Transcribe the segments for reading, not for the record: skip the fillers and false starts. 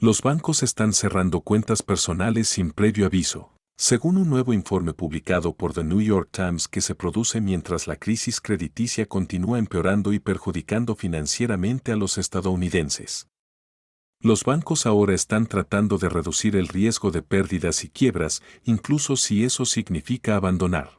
Los bancos están cerrando cuentas personales sin previo aviso. Según un nuevo informe publicado por The New York Times que se produce mientras la crisis crediticia continúa empeorando y perjudicando financieramente a los estadounidenses. Los bancos ahora están tratando de reducir el riesgo de pérdidas y quiebras, incluso si eso significa abandonar.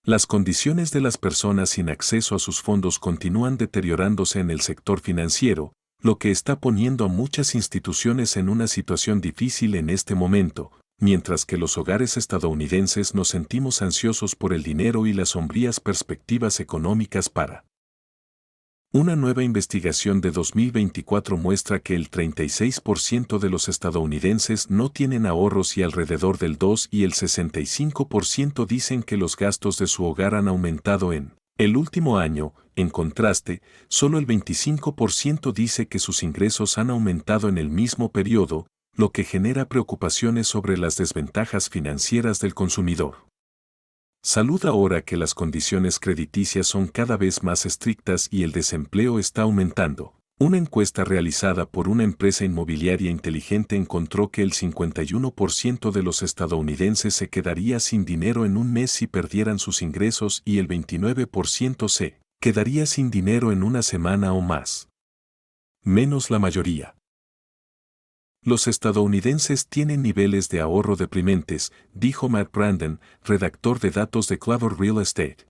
Las condiciones de las personas sin acceso a sus fondos continúan deteriorándose en el sector financiero, lo que está poniendo a muchas instituciones en una situación difícil en este momento, mientras que los hogares estadounidenses nos sentimos ansiosos por el dinero y las sombrías perspectivas económicas para. Una nueva investigación de 2024 muestra que el 36% de los estadounidenses no tienen ahorros y alrededor del 2 y el 65% dicen que los gastos de su hogar han aumentado en el último año. En contraste, solo el 25% dice que sus ingresos han aumentado en el mismo periodo, lo que genera preocupaciones sobre las desventajas financieras del consumidor. Salud ahora que las condiciones crediticias son cada vez más estrictas y el desempleo está aumentando. Una encuesta realizada por una empresa inmobiliaria inteligente encontró que el 51% de los estadounidenses se quedaría sin dinero en un mes si perdieran sus ingresos y el 29% se quedaría sin dinero en una semana o más. Menos la mayoría. Los estadounidenses tienen niveles de ahorro deprimentes, dijo Matt Brandon, redactor de datos de Clover Real Estate.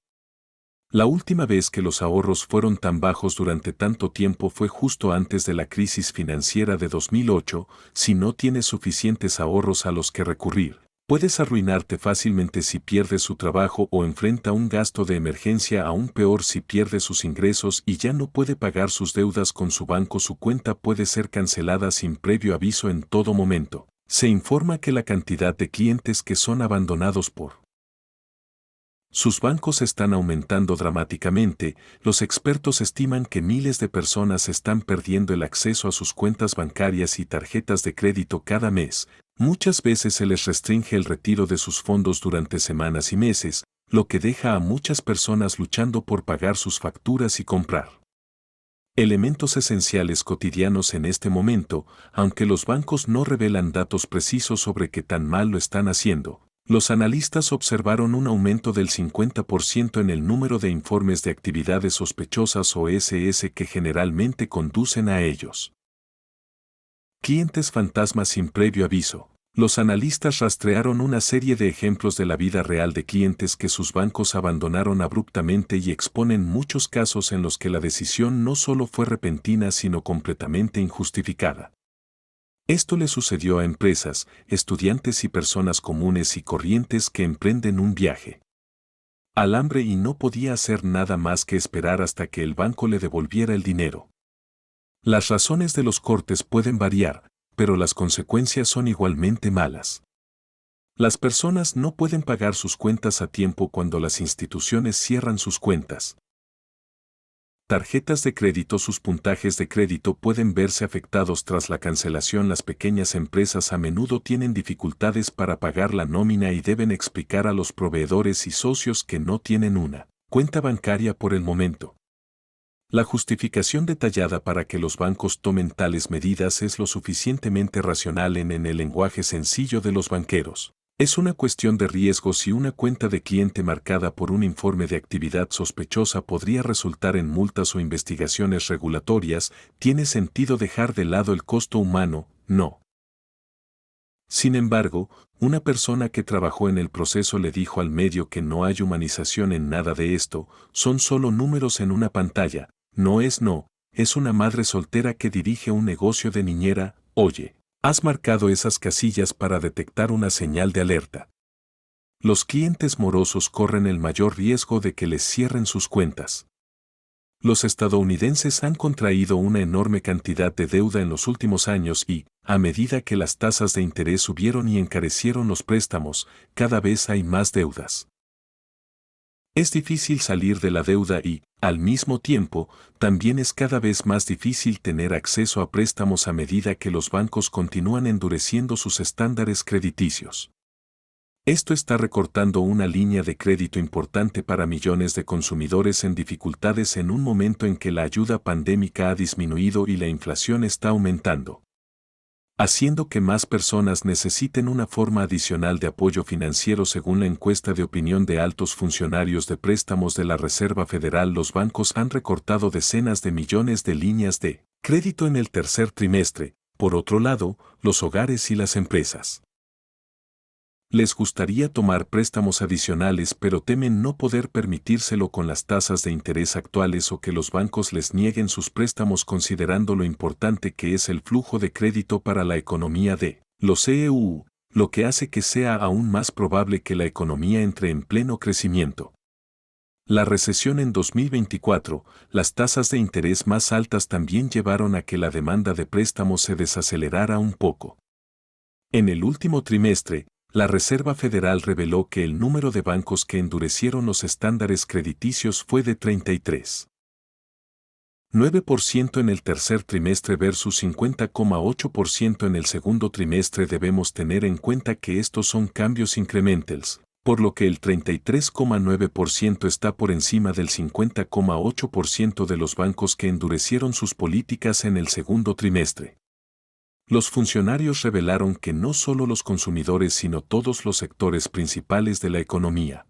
La última vez que los ahorros fueron tan bajos durante tanto tiempo fue justo antes de la crisis financiera de 2008. Si no tienes suficientes ahorros a los que recurrir, puedes arruinarte fácilmente si pierdes su trabajo o enfrenta un gasto de emergencia, aún peor si pierde sus ingresos y ya no puede pagar sus deudas con su banco. Su cuenta puede ser cancelada sin previo aviso en todo momento. Se informa que la cantidad de clientes que son abandonados por sus bancos están aumentando dramáticamente. Los expertos estiman que miles de personas están perdiendo el acceso a sus cuentas bancarias y tarjetas de crédito cada mes. Muchas veces se les restringe el retiro de sus fondos durante semanas y meses, lo que deja a muchas personas luchando por pagar sus facturas y comprar elementos esenciales cotidianos en este momento. Aunque los bancos no revelan datos precisos sobre qué tan mal lo están haciendo, los analistas observaron un aumento del 50% en el número de informes de actividades sospechosas o SS que generalmente conducen a ellos. Clientes fantasmas sin previo aviso. Los analistas rastrearon una serie de ejemplos de la vida real de clientes que sus bancos abandonaron abruptamente y exponen muchos casos en los que la decisión no solo fue repentina sino completamente injustificada. Esto le sucedió a empresas, estudiantes y personas comunes y corrientes que emprenden un viaje al hambre y no podía hacer nada más que esperar hasta que el banco le devolviera el dinero. Las razones de los cortes pueden variar, pero las consecuencias son igualmente malas. Las personas no pueden pagar sus cuentas a tiempo cuando las instituciones cierran sus cuentas. Tarjetas de crédito. Sus puntajes de crédito pueden verse afectados tras la cancelación. Las pequeñas empresas a menudo tienen dificultades para pagar la nómina y deben explicar a los proveedores y socios que no tienen una cuenta bancaria por el momento. La justificación detallada para que los bancos tomen tales medidas es lo suficientemente racional en el lenguaje sencillo de los banqueros. Es una cuestión de riesgo. Si una cuenta de cliente marcada por un informe de actividad sospechosa podría resultar en multas o investigaciones regulatorias, ¿tiene sentido dejar de lado el costo humano? No. Sin embargo, una persona que trabajó en el proceso le dijo al medio que no hay humanización en nada de esto, son solo números en una pantalla. No, es una madre soltera que dirige un negocio de niñera. Oye, has marcado esas casillas para detectar una señal de alerta. Los clientes morosos corren el mayor riesgo de que les cierren sus cuentas. Los estadounidenses han contraído una enorme cantidad de deuda en los últimos años y, a medida que las tasas de interés subieron y encarecieron los préstamos, cada vez hay más deudas. Es difícil salir de la deuda y, al mismo tiempo, también es cada vez más difícil tener acceso a préstamos a medida que los bancos continúan endureciendo sus estándares crediticios. Esto está recortando una línea de crédito importante para millones de consumidores en dificultades en un momento en que la ayuda pandémica ha disminuido y la inflación está aumentando. haciendo que más personas necesiten una forma adicional de apoyo financiero. Según la encuesta de opinión de altos funcionarios de préstamos de la Reserva Federal, los bancos han recortado decenas de millones de líneas de crédito en el tercer trimestre. Por otro lado, los hogares y las empresas les gustaría tomar préstamos adicionales, pero temen no poder permitírselo con las tasas de interés actuales o que los bancos les nieguen sus préstamos, considerando lo importante que es el flujo de crédito para la economía de los EU, lo que hace que sea aún más probable que la economía entre en pleno crecimiento. La recesión en 2024, las tasas de interés más altas también llevaron a que la demanda de préstamos se desacelerara un poco. En el último trimestre, la Reserva Federal reveló que el número de bancos que endurecieron los estándares crediticios fue de 33,9% en el tercer trimestre versus 50,8% en el segundo trimestre. Debemos tener en cuenta que estos son cambios incrementales, por lo que el 33,9% está por encima del 50,8% de los bancos que endurecieron sus políticas en el segundo trimestre. Los funcionarios revelaron que no solo los consumidores sino todos los sectores principales de la economía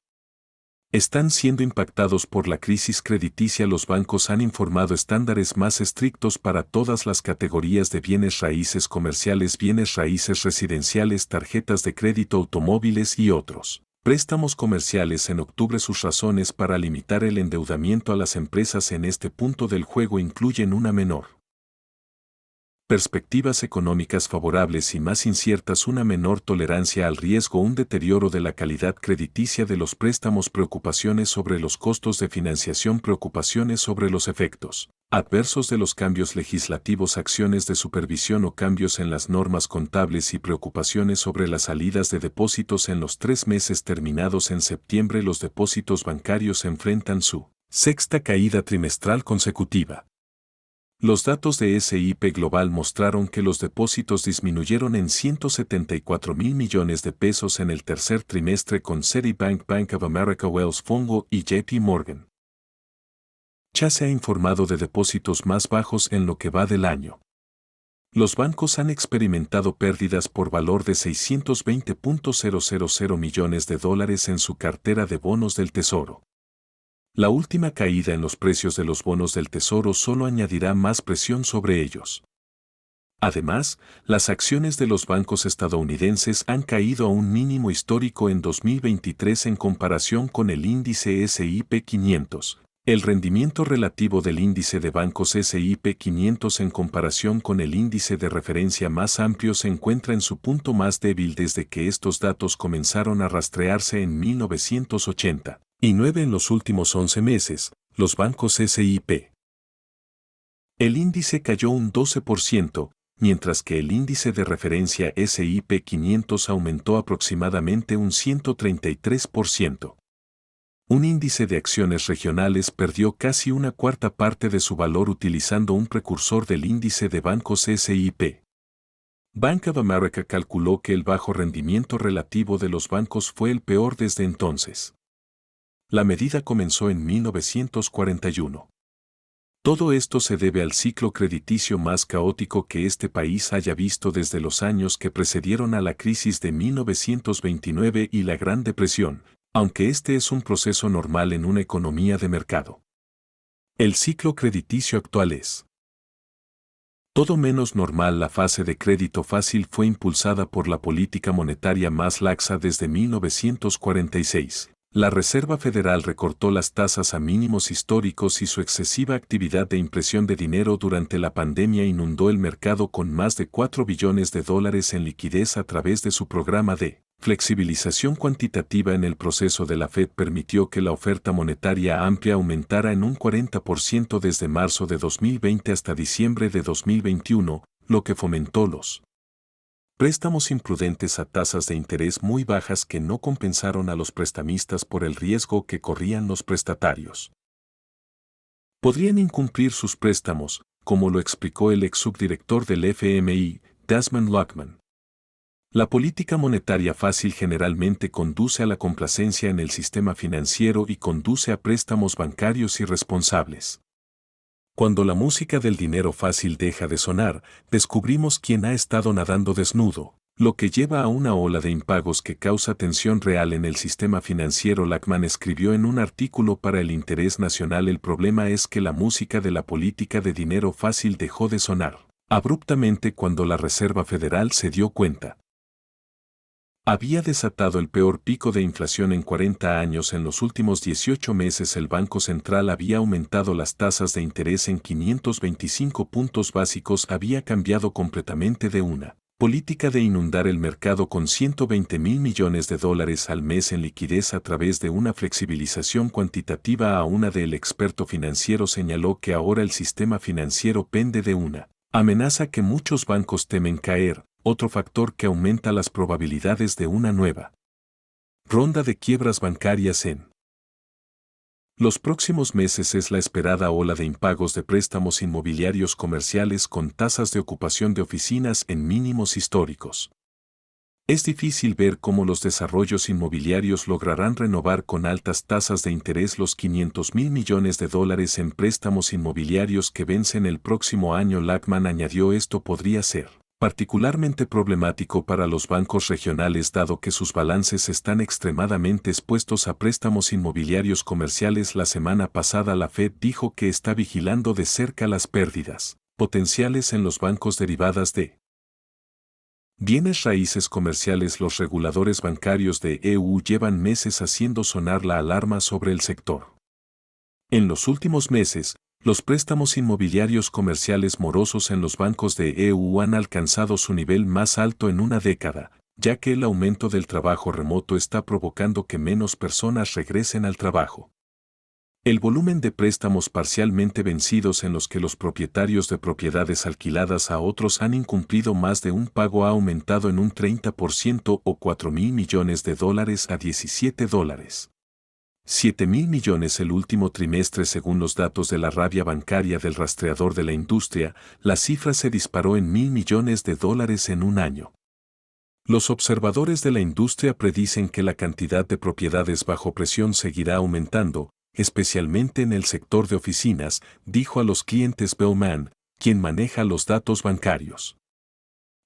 están siendo impactados por la crisis crediticia. Los bancos han informado estándares más estrictos para todas las categorías de bienes raíces comerciales, bienes raíces residenciales, tarjetas de crédito, automóviles y otros préstamos comerciales en octubre. Sus razones para limitar el endeudamiento a las empresas en este punto del juego incluyen una menor perspectivas económicas favorables y más inciertas, una menor tolerancia al riesgo, un deterioro de la calidad crediticia de los préstamos, preocupaciones sobre los costos de financiación, preocupaciones sobre los efectos adversos de los cambios legislativos, acciones de supervisión o cambios en las normas contables y preocupaciones sobre las salidas de depósitos. En los 3 meses terminados en septiembre, los depósitos bancarios enfrentan su sexta caída trimestral consecutiva. Los datos de S&P Global mostraron que los depósitos disminuyeron en 174,000 millones de pesos en el tercer trimestre, con Citibank, Bank of America, Wells Fargo y JP Morgan. Chase se ha informado de depósitos más bajos en lo que va del año. Los bancos han experimentado pérdidas por valor de $620,000 millones en su cartera de bonos del Tesoro. La última caída en los precios de los bonos del Tesoro solo añadirá más presión sobre ellos. Además, las acciones de los bancos estadounidenses han caído a un mínimo histórico en 2023 en comparación con el índice S&P 500. El rendimiento relativo del índice de bancos S&P 500 en comparación con el índice de referencia más amplio se encuentra en su punto más débil desde que estos datos comenzaron a rastrearse en 1980. Y 9 en los últimos 11 meses, los bancos S&P. El índice cayó un 12%, mientras que el índice de referencia S&P 500 aumentó aproximadamente un 133%. Un índice de acciones regionales perdió casi una cuarta parte de su valor utilizando un precursor del índice de bancos S&P. Bank of America calculó que el bajo rendimiento relativo de los bancos fue el peor desde entonces. La medida comenzó en 1941. Todo esto se debe al ciclo crediticio más caótico que este país haya visto desde los años que precedieron a la crisis de 1929 y la Gran Depresión, aunque este es un proceso normal en una economía de mercado. El ciclo crediticio actual es todo menos normal. La fase de crédito fácil fue impulsada por la política monetaria más laxa desde 1946. La Reserva Federal recortó las tasas a mínimos históricos y su excesiva actividad de impresión de dinero durante la pandemia inundó el mercado con más de $4 billones en liquidez a través de su programa de flexibilización cuantitativa. En el proceso de la Fed permitió que la oferta monetaria amplia aumentara en un 40% desde marzo de 2020 hasta diciembre de 2021, lo que fomentó los préstamos imprudentes a tasas de interés muy bajas que no compensaron a los prestamistas por el riesgo que corrían los prestatarios. Podrían incumplir sus préstamos, como lo explicó el ex subdirector del FMI, Desmond Lockman. La política monetaria fácil generalmente conduce a la complacencia en el sistema financiero y conduce a préstamos bancarios irresponsables. Cuando la música del dinero fácil deja de sonar, descubrimos quién ha estado nadando desnudo, lo que lleva a una ola de impagos que causa tensión real en el sistema financiero. Lachman escribió en un artículo para el Interés Nacional: el problema es que la música de la política de dinero fácil dejó de sonar abruptamente cuando la Reserva Federal se dio cuenta. Había desatado el peor pico de inflación en 40 años. En los últimos 18 meses el Banco Central había aumentado las tasas de interés en 525 puntos básicos. Había cambiado completamente de una política de inundar el mercado con $120 mil millones al mes en liquidez a través de una flexibilización cuantitativa a una de. El experto financiero señaló que ahora el sistema financiero pende de una amenaza que muchos bancos temen caer, otro factor que aumenta las probabilidades de una nueva ronda de quiebras bancarias en los próximos meses. Es la esperada ola de impagos de préstamos inmobiliarios comerciales con tasas de ocupación de oficinas en mínimos históricos. Es difícil ver cómo los desarrollos inmobiliarios lograrán renovar con altas tasas de interés los $500 mil millones en préstamos inmobiliarios que vencen el próximo año. Lachman añadió: esto podría ser particularmente problemático para los bancos regionales dado que sus balances están extremadamente expuestos a préstamos inmobiliarios comerciales. La semana pasada la Fed dijo que está vigilando de cerca las pérdidas potenciales en los bancos derivadas de bienes raíces comerciales. Los reguladores bancarios de EU llevan meses haciendo sonar la alarma sobre el sector. En los últimos meses, los préstamos inmobiliarios comerciales morosos en los bancos de EU han alcanzado su nivel más alto en una década, ya que el aumento del trabajo remoto está provocando que menos personas regresen al trabajo. El volumen de préstamos parcialmente vencidos en los que los propietarios de propiedades alquiladas a otros han incumplido más de un pago ha aumentado en un 30% o $4 mil millones a $17.7 mil millones el último trimestre. Según los datos de la rabia bancaria del rastreador de la industria, la cifra se disparó en $1.000 millones en un año. Los observadores de la industria predicen que la cantidad de propiedades bajo presión seguirá aumentando, especialmente en el sector de oficinas, dijo a los clientes Bellman, quien maneja los datos bancarios,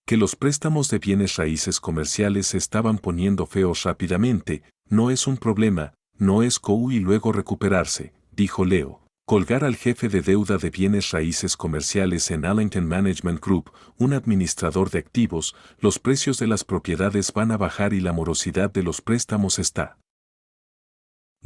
que los préstamos de bienes raíces comerciales se estaban poniendo feos rápidamente. No es un problema, no es COU y luego recuperarse, dijo Leo Colgar, al jefe de deuda de bienes raíces comerciales en Allington Management Group, un administrador de activos. Los precios de las propiedades van a bajar y la morosidad de los préstamos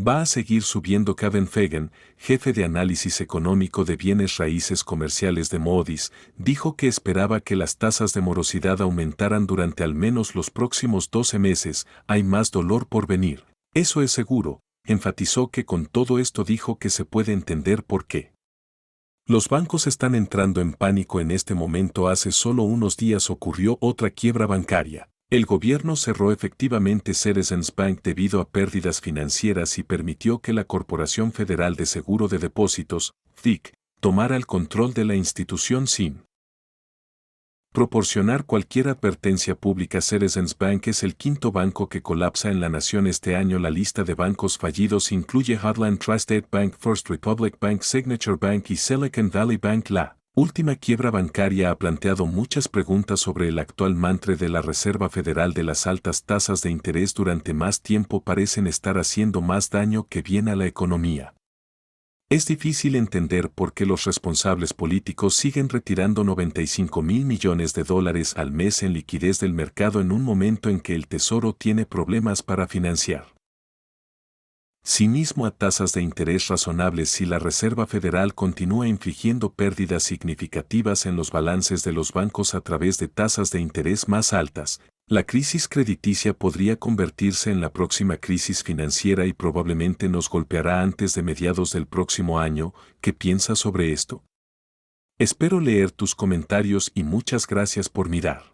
va a seguir subiendo. Kevin Fagan, jefe de análisis económico de bienes raíces comerciales de Moody's, dijo que esperaba que las tasas de morosidad aumentaran durante al menos los próximos 12 meses. Hay más dolor por venir. Eso es seguro. Enfatizó que con todo esto dijo que se puede entender por qué los bancos están entrando en pánico en este momento. Hace solo unos días ocurrió otra quiebra bancaria. El gobierno cerró efectivamente Citizens Bank debido a pérdidas financieras y permitió que la Corporación Federal de Seguro de Depósitos, FDIC, tomara el control de la institución sin proporcionar cualquier advertencia pública. Citizens Bank es el quinto banco que colapsa en la nación este año. La lista de bancos fallidos incluye Heartland Tri-State Bank, First Republic Bank, Signature Bank y Silicon Valley Bank. La última quiebra bancaria ha planteado muchas preguntas sobre el actual mantra de la Reserva Federal de las altas tasas de interés durante más tiempo. Parecen estar haciendo más daño que bien a la economía. Es difícil entender por qué los responsables políticos siguen retirando $95 mil millones al mes en liquidez del mercado en un momento en que el Tesoro tiene problemas para financiar sí mismo a tasas de interés razonables. Si la Reserva Federal continúa infligiendo pérdidas significativas en los balances de los bancos a través de tasas de interés más altas, la crisis crediticia podría convertirse en la próxima crisis financiera y probablemente nos golpeará antes de mediados del próximo año. ¿Qué piensas sobre esto? Espero leer tus comentarios y muchas gracias por mirar.